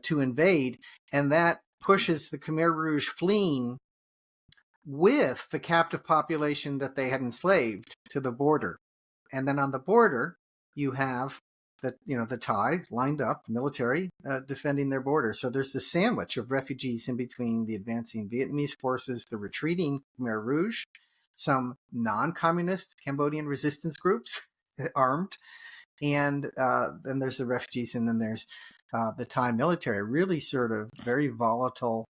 to invade, and that pushes the Khmer Rouge fleeing with the captive population that they had enslaved to the border. And then on the border, you have the Thai lined up, military, defending their border. So there's this sandwich of refugees in between the advancing Vietnamese forces, the retreating Khmer Rouge, some non-communist Cambodian resistance groups armed, and then there's the refugees, and then there's the Thai military. Really sort of very volatile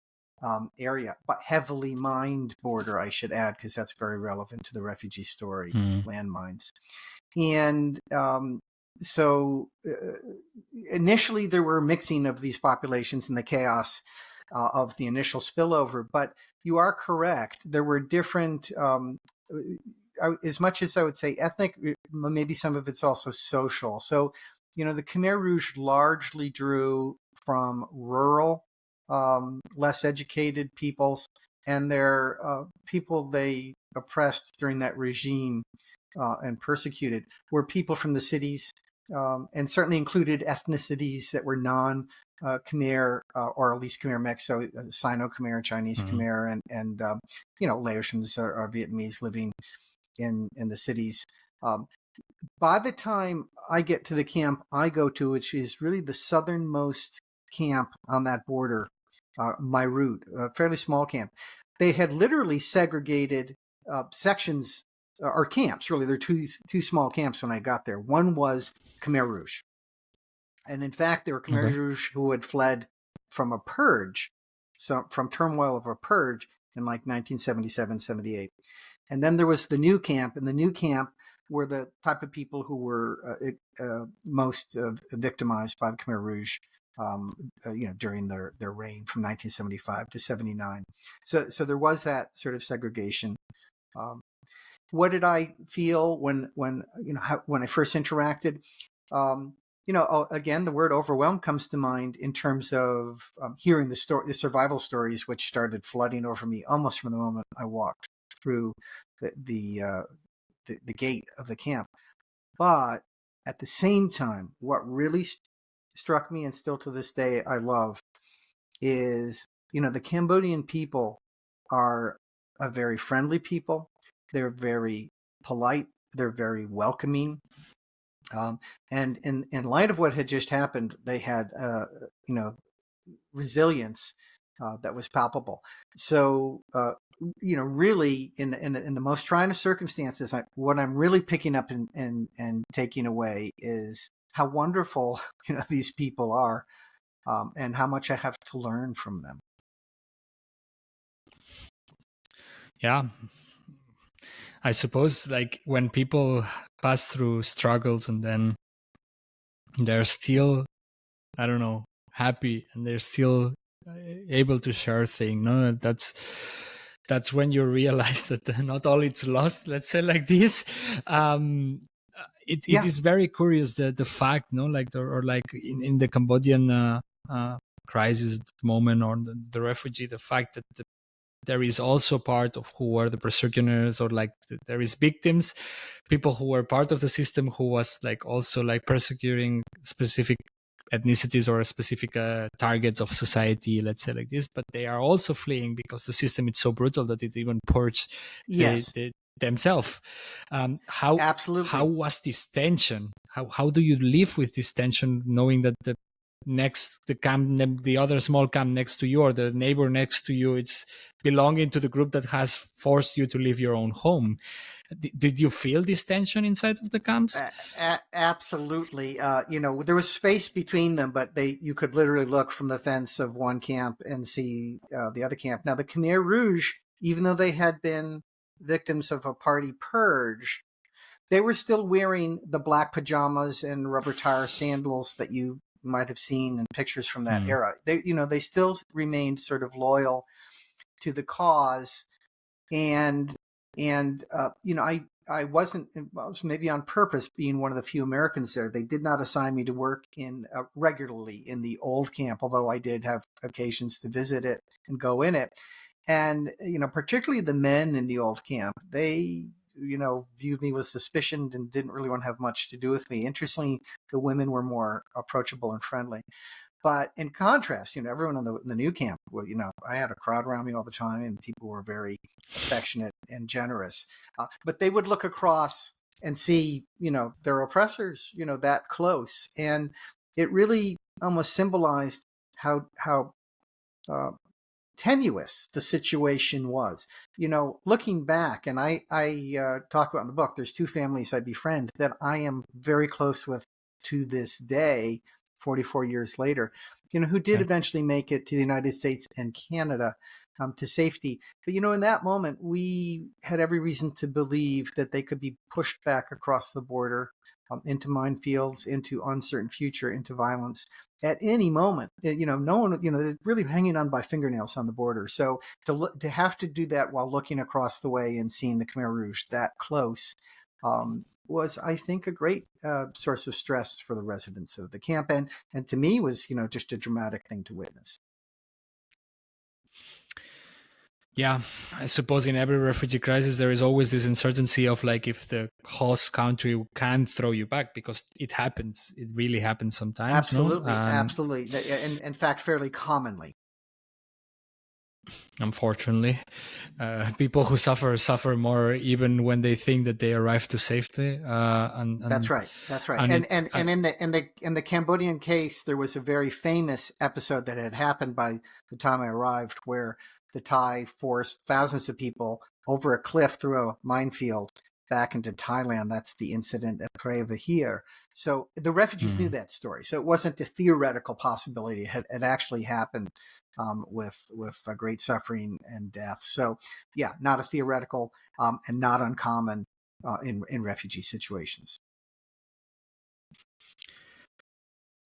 area, but heavily mined border, I should add, because that's very relevant to the refugee story, landmines. And so initially there were mixing of these populations in the chaos of the initial spillover, but you are correct. There were different, as much as I would say ethnic, maybe some of it's also social. So, the Khmer Rouge largely drew from rural, less educated peoples, and their people they oppressed during that regime and persecuted were people from the cities, and certainly included ethnicities that were non-Khmer, or at least Khmer mix, so Sino-Khmer, Chinese Khmer, and Laotians or Vietnamese living in the cities. By the time I get to the camp I go to, which is really the southernmost camp on that border, my route, a fairly small camp, they had literally segregated sections or camps. Really, there are two small camps when I got there. One was Khmer Rouge, and in fact, there were Khmer Rouge who had fled from a purge, so from turmoil of a purge in like 1977, 78. And then there was the new camp, and the new camp were the type of people who were most victimized by the Khmer Rouge, during their reign from 1975 to 79. So there was that sort of segregation. What did I feel when I first interacted? Again, the word overwhelmed comes to mind in terms of hearing the survival stories, which started flooding over me almost from the moment I walked through the gate of the camp. But at the same time, what really struck me, and still to this day I love, is the Cambodian people are a very friendly people. They're very polite. They're very welcoming. And in light of what had just happened, they had resilience that was palpable. So really in the most trying of circumstances, what I'm really picking up and taking away is how wonderful these people are, and how much I have to learn from them. Yeah, I suppose like when people pass through struggles and then they're still, I don't know, happy and they're still able to share things. No, that's when you realize that not all it's lost. Let's say like this. It is very curious the fact, no, like or like in the Cambodian crisis moment, or the refugee, the fact that there is also part of who were the persecutors, or like there is victims, people who were part of the system who was like also like persecuting specific ethnicities or specific targets of society, let's say like this, but they are also fleeing because the system is so brutal that it even purged themselves. Absolutely. How was this tension? How do you live with this tension, knowing that the other small camp next to you, or the neighbor next to you, it's belonging to the group that has forced you to leave your own home? Did you feel this tension inside of the camps? Absolutely. There was space between them, but you could literally look from the fence of one camp and see the other camp. Now, the Khmer Rouge, even though they had been victims of a party purge, they were still wearing the black pajamas and rubber tire sandals that you might have seen in pictures from that era. They still remained sort of loyal to the cause, and I wasn't, maybe on purpose, being one of the few Americans there. They did not assign me to work regularly in the old camp, although I did have occasions to visit it and go in it. And particularly the men in the old camp, they viewed me with suspicion and didn't really want to have much to do with me. Interestingly, the women were more approachable and friendly. But in contrast, everyone in the new camp, well, I had a crowd around me all the time, and people were very affectionate and generous. But they would look across and see, their oppressors, that close. And it really almost symbolized how tenuous the situation was. Looking back, and I talk about in the book, there's two families I befriend that I am very close with to this day, 44 years later, who did eventually make it to the United States and Canada to safety. But, in that moment, we had every reason to believe that they could be pushed back across the border into minefields, into uncertain future, into violence at any moment. No one, they're really hanging on by fingernails on the border. So to have to do that while looking across the way and seeing the Khmer Rouge that close was, I think, a great source of stress for the residents of the camp, and to me was, just a dramatic thing to witness. Yeah, I suppose in every refugee crisis there is always this uncertainty of like if the host country can throw you back, because it happens. It really happens sometimes. Absolutely, no? Absolutely, and in fact, fairly commonly. Unfortunately, people who suffer more even when they think that they arrive to safety. And that's right. And in the Cambodian case, there was a very famous episode that had happened by the time I arrived, where the Thai forced thousands of people over a cliff through a minefield back into Thailand. That's the incident at Refugee. So the refugees knew that story. So it wasn't a theoretical possibility. It actually happened with great suffering and death. So yeah, not a theoretical and not uncommon in refugee situations.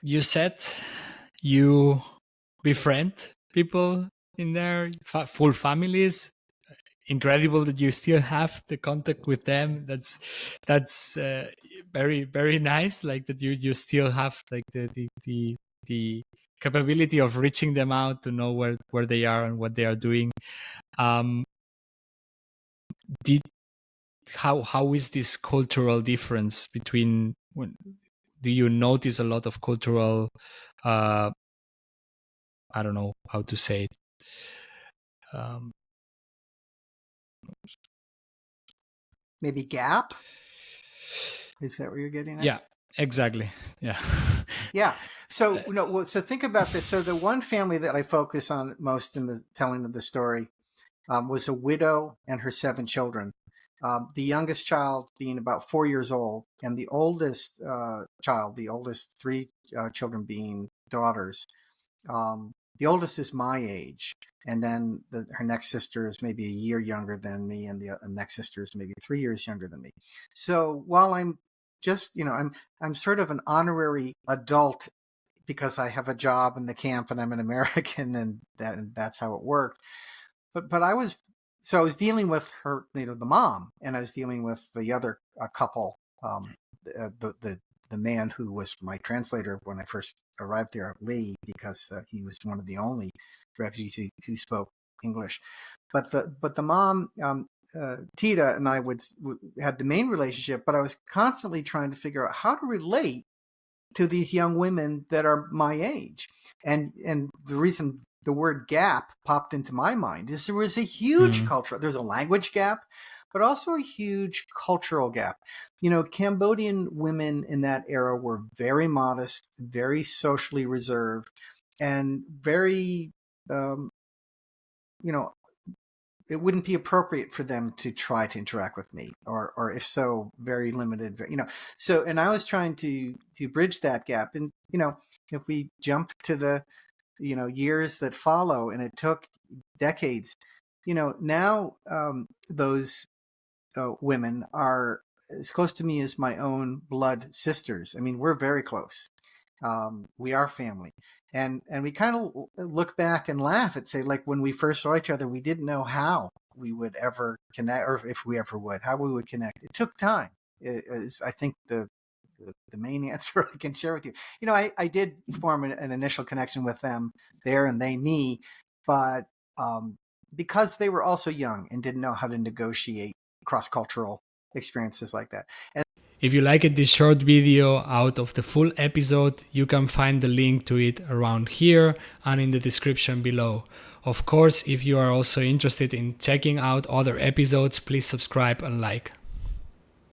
You said you befriend people in there, full families. Incredible that you still have the contact with them. That's very, very nice. Like that you still have like the capability of reaching them out to know where they are and what they are doing. How is this cultural difference between do you notice a lot of cultural I don't know how to say it, maybe gap? Is that what you're getting at? Yeah, exactly. Yeah. Yeah. So, so think about this. So the one family that I focus on most in the telling of the story was a widow and her 7 children. The youngest child being about 4 years old, and the oldest child, the oldest 3 children being daughters. The oldest is my age, and then her next sister is maybe a year younger than me, and the next sister is maybe 3 years younger than me. So while I'm just, I'm sort of an honorary adult because I have a job in the camp and I'm an American, and that's how it worked. But I was dealing with her, the mom, and I was dealing with the other couple, the man who was my translator when I first arrived there, Lee, because he was one of the only refugees who spoke English. But the mom, Tita, and I had the main relationship, but I was constantly trying to figure out how to relate to these young women that are my age. And the reason the word gap popped into my mind is there was a huge there's a language gap, but also a huge cultural gap. Cambodian women in that era were very modest, very socially reserved, and very, it wouldn't be appropriate for them to try to interact with me, or if so, very limited, So, and I was trying to bridge that gap. And, if we jump to the, years that follow, and it took decades, now those women are as close to me as my own blood sisters. I mean, we're very close. We are family. And we kind of look back and laugh and say, like, when we first saw each other, we didn't know how we would ever connect, or if we ever would, how we would connect. It took time. It is, I think, the main answer I can share with you. I did form an initial connection with them there, and they me, but because they were also young and didn't know how to negotiate cross-cultural experiences like that. And If you liked this short video out of the full episode, you can find the link to it around here and in the description below. Of course, if you are also interested in checking out other episodes, please subscribe and like.